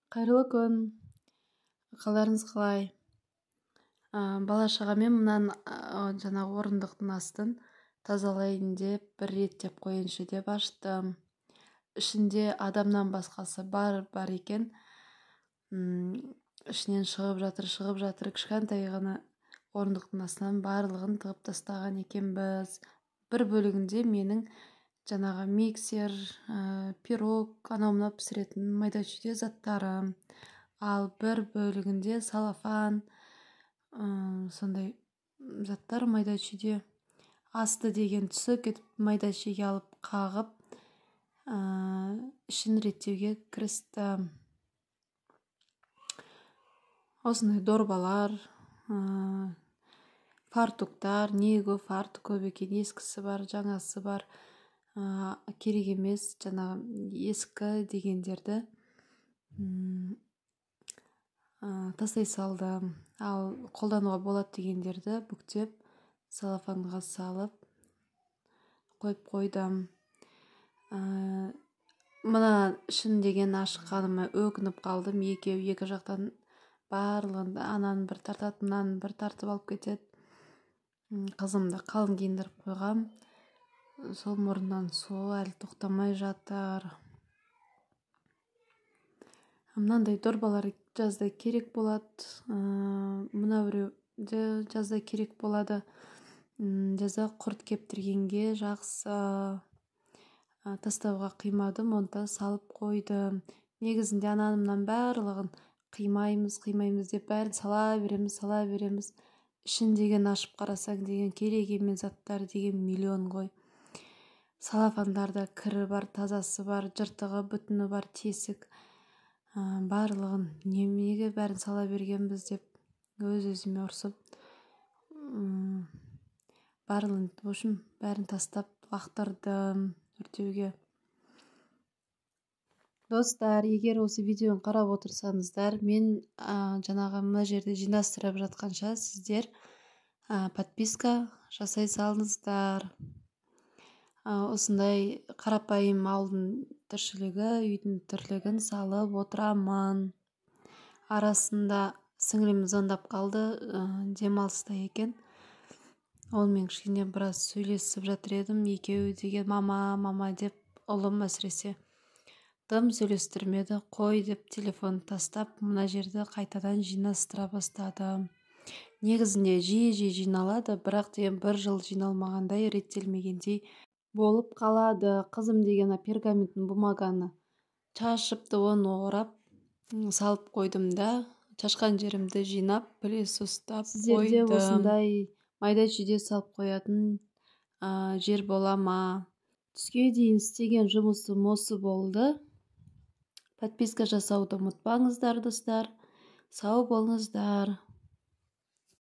Кайрылуу күн. Кааларыңыз калай? Бала шагаммен мынан жанагы орундуктун астын тазалайын деп бир реттеп коеюнчу деп ачтым. Ичинде адамдан башкасы бар экен. Ичинен чыгып жатыр. Кичкентай гана орундуктун астынан баардыгын тыгып тастаган экенбиз. Бир бөлүгүндө менин жанагы миксер, пирог, анау мынау пиширетін майда чүйдө заттарым. Ал бир бөлүгүндө салафан, сондай заттар майда чүйдө. Асты деген түсүп кетип майда чүйгө алып кагып, ишин реттеуге кириштим. Осундай дорбалар, фартуктар, негүү фартук көп экен, эскиси бар, жаңасы бар. Керек эмес жанагы эски дегендерди тастай салдым. Ал колдонууга болот дегендерди бүктөп салафанга салып коюп койдум. Мына шын деген ашыкканыма өкүнүп калдым. Эки жактан баардыгын анан бир тартат, мынаны бир тартып алып кетет. Кызымды калың кийиндирип койгам. Сол мурундан суу али токтомой жатыр. Мындай дорбалар жазда керек болот. Мына бирөө жазда керек болду. Жазда курт кептиргенге жакшы. Тастабга кыймадым, онта салып койдум. Негизинде анан мындан баардыгын кыймайбыз деп баарын сала беребиз. Ишин деген ачып карасаң деген керек эмес заттар деген миллион кой. Салафандарда кири бар, тазасы бар, жыртыгы, бүтүнү бар, тесик. Баардыгын эмнеге баарын сала бергенбиз деп өзүмө урсуп, баарын тастап лактырдым өртөөгө. Достор, эгер осы видеону карап отурсаңыздар, мен жанагы мына жерде жыйнаштырып жатканча сиздер подписка жасай салыңыздар. Осундай карапайым ауылдун тирчилиги, үйдүн тирлигин салып отурамын. Арасында сиңлим звондап калды, дем алыста экен. Ол менен кичине бир аз сүйлөшүп жатыр едим. Экөө деген мама деп, улум асиресе дым сүйлөштүрмөдү. Кой деп телефонду тастап, мына жерде кайтадан жыйнаштыра баштадым. Негизинде жиі жыйналады, бирок деген бир жыл жыйналмагандай, реттелмегендей болуп калады. Кызым деген пергаменттин бумаганы чашыптı, onu орап салып койдум да, чачкан жеримди жыйнап, пылесостап койдум. Сиздерде ушундай майда чүйдө салып коятын жер бола ма? Түскө дейин истеген жумушум осу болду. Подписка жасауду унутпаңыздар, достор. Сау болуңуздар.